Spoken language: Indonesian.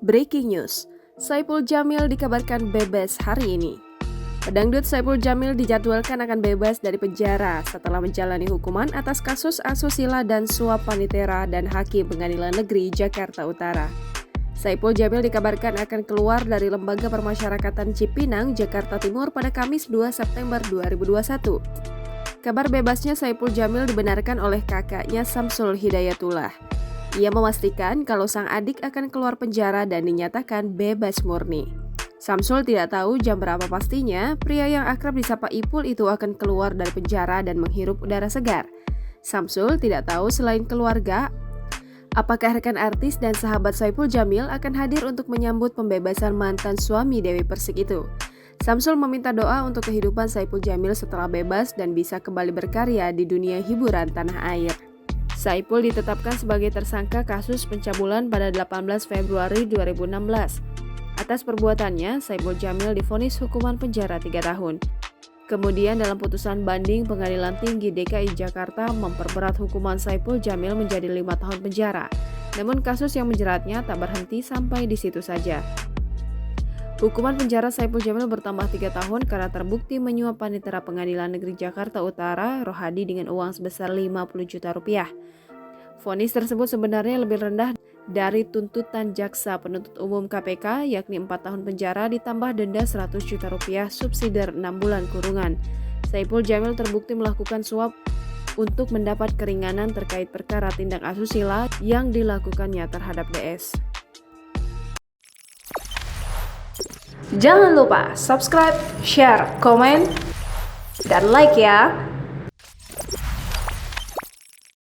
Breaking news, Saipul Jamil dikabarkan bebas hari ini. Pedangdut Saipul Jamil dijadwalkan akan bebas dari penjara setelah menjalani hukuman atas kasus asusila dan suap panitera dan Hakim Pengadilan Negeri Jakarta Utara. Saipul Jamil dikabarkan akan keluar dari Lembaga Permasyarakatan Cipinang, Jakarta Timur pada Kamis 2 September 2021. Kabar bebasnya Saipul Jamil dibenarkan oleh kakaknya Samsul Hidayatullah. Ia memastikan kalau sang adik akan keluar penjara dan dinyatakan bebas murni. Samsul tidak tahu jam berapa pastinya pria yang akrab disapa Ipul itu akan keluar dari penjara dan menghirup udara segar. Samsul tidak tahu selain keluarga, apakah rekan artis dan sahabat Saipul Jamil akan hadir untuk menyambut pembebasan mantan suami Dewi Persik itu. Samsul meminta doa untuk kehidupan Saipul Jamil setelah bebas dan bisa kembali berkarya di dunia hiburan tanah air. Saipul ditetapkan sebagai tersangka kasus pencabulan pada 18 Februari 2016. Atas perbuatannya, Saipul Jamil divonis hukuman penjara 3 tahun. Kemudian dalam putusan banding Pengadilan Tinggi DKI Jakarta memperberat hukuman Saipul Jamil menjadi 5 tahun penjara. Namun kasus yang menjeratnya tak berhenti sampai di situ saja. Hukuman penjara Saipul Jamil bertambah 3 tahun karena terbukti menyuap panitera Pengadilan Negeri Jakarta Utara, Rohadi dengan uang sebesar 50 juta rupiah. Vonis tersebut sebenarnya lebih rendah dari tuntutan jaksa penuntut umum KPK, yakni 4 tahun penjara ditambah denda 100 juta rupiah subsidiar 6 bulan kurungan. Saipul Jamil terbukti melakukan suap untuk mendapat keringanan terkait perkara tindak asusila yang dilakukannya terhadap DS. Jangan lupa subscribe, share, komen, dan like ya!